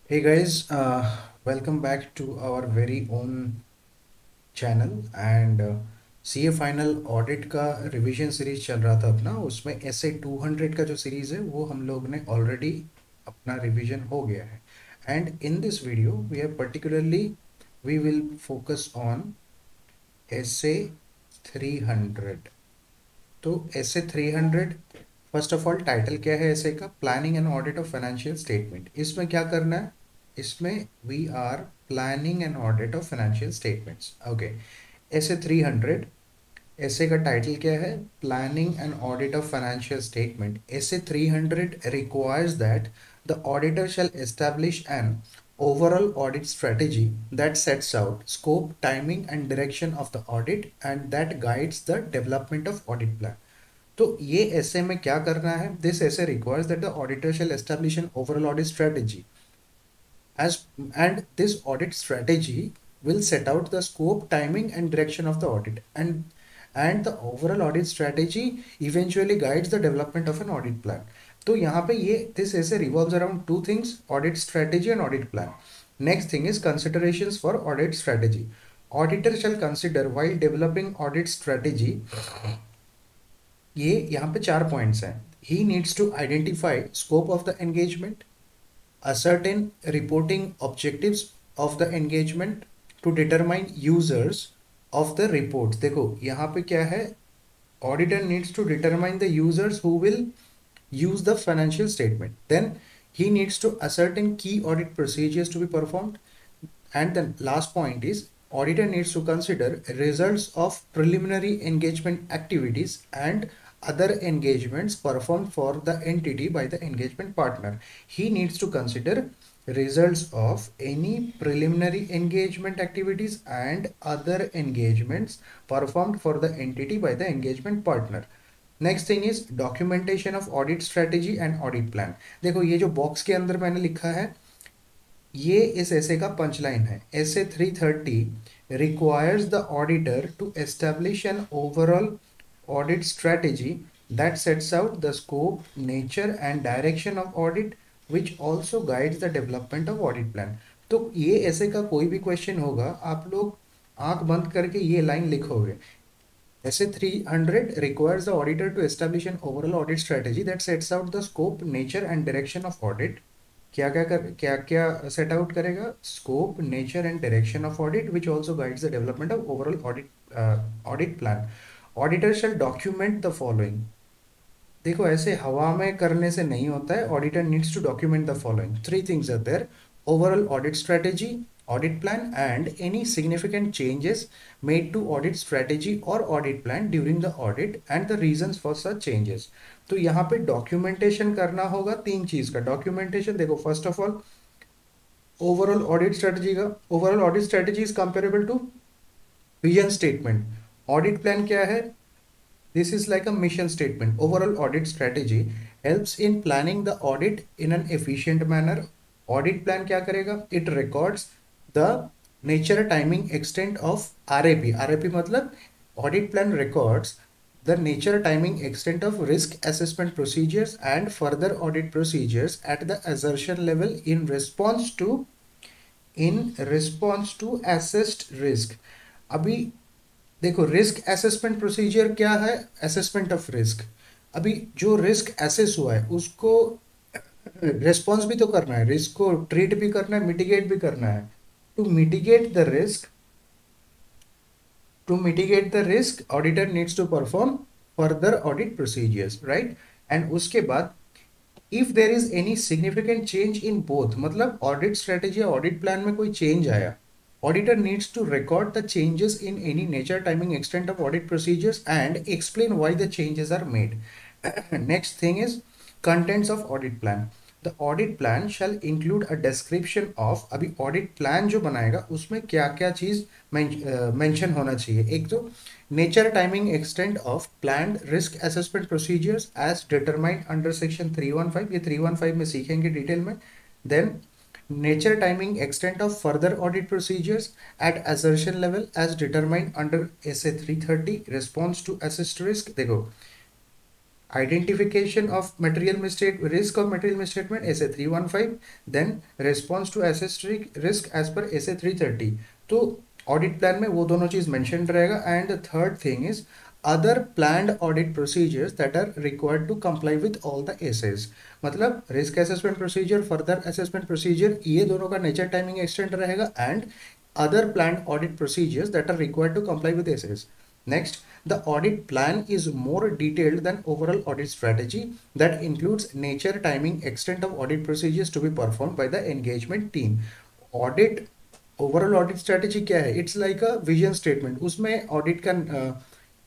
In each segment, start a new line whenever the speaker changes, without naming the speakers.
Hey guys, welcome back to our very own channel and CA final audit का revision series चल रहा था अपना। उसमें एसए 200 का जो सीरीज है वो हम लोग ने ऑलरेडी अपना रिवीजन हो गया है। And in this video we have particularly we will focus on SA 300। तो SA 300, first of all title क्या है ऐसे का? Planning and audit of financial statement. इसमें क्या करना है? इसमें we are planning and audit of financial statements. Okay, SA 300, SA का टाइटल क्या है? Planning and audit of financial statement. SA 300 requires that the auditor shall establish an overall audit strategy that sets out scope, timing and direction of the audit and that guides the development of audit plan. तो ये ऐसे में क्या करना है? This ऐसे requires that the auditor shall establish an overall audit strategy as and this audit strategy will set out the scope, timing and direction of the audit and the overall audit strategy eventually guides the development of an audit plan. तो यहाँ पे ये this ऐसे revolves around two things: audit strategy and audit plan. Next thing is considerations for audit strategy. Auditor shall consider while developing audit strategy, ये यहाँ पे 4 points हैं. He needs to identify scope of the engagement, ascertain reporting objectives of the engagement, to determine users of the reports. देखो यहाँ पे क्या है? Auditor needs to determine the users who will use the financial statement. Then he needs to ascertain key audit procedures to be performed. And the last point is auditor needs to consider results of preliminary engagement activities and other engagements performed for the entity by the engagement partner. He needs to consider results of any preliminary engagement activities and other engagements performed for the entity by the engagement partner. Next thing is documentation of audit strategy and audit plan. देखो ये जो box के अंदर मैंने लिखा है ये इस ऐसे का पंच लाइन है। ऐसे 330 requires the auditor to establish an overall audit strategy that sets out the scope, nature and direction of audit which also guides the development of audit plan। तो ये ऐसे का कोई भी क्वेश्चन होगा आप लोग आंख बंद करके ये लाइन लिखोगे। ऐसे 300 requires the auditor to establish an overall audit strategy that sets out the scope, nature and direction of audit। क्या क्या सेट आउट करेगा? Scope, nature and direction of audit which also guides the development of overall audit plan. Auditor shall document the following. देखो ऐसे हवा में करने से नहीं होता है। Auditor needs to document the following three things are there: overall audit strategy, audit plan and any significant changes made to audit strategy or audit plan during the audit and the reasons for such changes। तो यहाँ पे documentation करना होगा तीन चीज का documentation. देखो first of all overall audit strategy का, overall audit strategy is comparable to vision statement. Audit plan क्या है? This is like a mission statement. Overall audit strategy helps in planning the audit in an efficient manner. Audit plan क्या करेगा? It records the nature, timing, extent of RAP. RAP मतलब audit plan records the nature, timing, extent of risk assessment procedures and further audit procedures at the assertion level in response to assessed risk। अभी देखो risk assessment procedure क्या है? Assessment of risk. अभी जो risk assess हुआ है उसको response भी तो करना है, रिस्क को ट्रीट भी करना है, मिटिगेट भी करना है। To mitigate the risk, auditor needs to perform further audit procedures, right. And उसके बाद if there is any significant change in both, मतलब ऑडिट स्ट्रेटेजी या ऑडिट प्लान में कोई चेंज आया, auditor needs to record the changes in any nature, timing, extent of audit procedures and explain why the changes are made। Next thing is contents of audit plan। The audit plan shall include a description of, अभी audit plan जो बनाएगा उसमें क्या क्या चीज mention होना चाहिए। एक तो nature, timing, extent of planned risk assessment procedures as determined under section 315, ये 315 में सीखेंगे डिटेल में। then nature, timing, extent of further audit procedures at assertion level as determined under SA 330 response to assessed risk। देखो Identification of material mistake risk of material misstatement SA 315, then response to assessed risk as per SA 330. तो audit plan में वो दोनों चीज mention रहेगा. And the third thing is other planned audit procedures that are required to comply with all the SAs. मतलब risk assessment procedure, further assessment procedure, ये दोनों का नेचर टाइमिंग एक्सटेंड रहेगा. And other planned audit procedures that are required to comply with SS. Next, the audit plan is more detailed than overall audit strategy that includes nature, timing, extent of audit procedures to be performed by the engagement team. Audit overall audit strategy क्या है? It's like a vision statement. उसमें audit का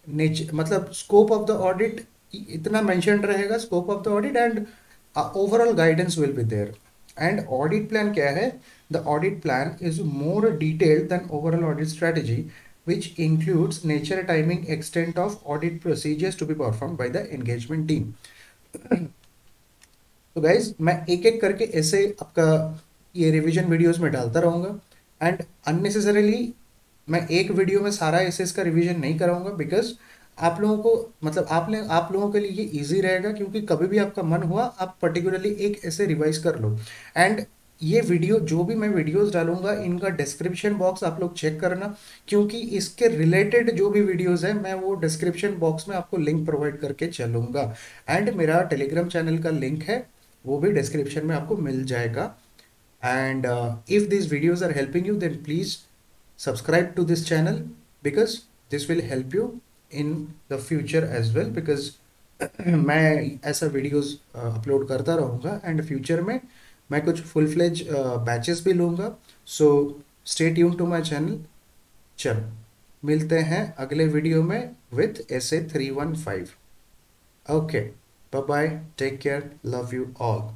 nature मतलब scope of the audit इतना mention रहेगा, scope of the audit, and overall guidance will be there. And audit plan क्या है? The audit plan is more detailed than overall audit strategy which includes nature, timing, extent of audit procedures to be performed by the engagement team. तो guys मैं एक एक करके ऐसे आपका ये रिवीजन वीडियोस में डालता रहूँगा. एंड अननेसेसरीली मैं एक वीडियो में सारा एसेस का रिवीजन नहीं कराऊंगा, बिकॉज आप लोगों को मतलब आप लोगों के लिए ये इजी रहेगा, क्योंकि कभी भी आपका मन हुआ आप पर्टिकुलरली एक ऐसे रिवाइज कर लो. एंड ये वीडियो जो भी मैं वीडियोस डालूंगा इनका डिस्क्रिप्शन बॉक्स आप लोग चेक करना, क्योंकि इसके रिलेटेड जो भी वीडियोस है मैं वो डिस्क्रिप्शन बॉक्स में आपको लिंक प्रोवाइड करके चलूंगा. एंड मेरा टेलीग्राम चैनल का लिंक है, वो भी डिस्क्रिप्शन में आपको मिल जाएगा. And if these videos are helping you, then please subscribe to this channel, because this will help you in the future as well, because मैं ऐसा वीडियोस अपलोड करता रहूँगा. एंड फ्यूचर में मैं कुछ फुल फ्लेज बैचेस भी लूँगा. So stay tuned to my channel. चलो मिलते हैं अगले वीडियो में with SA 315. Okay, bye bye, take care, love you all.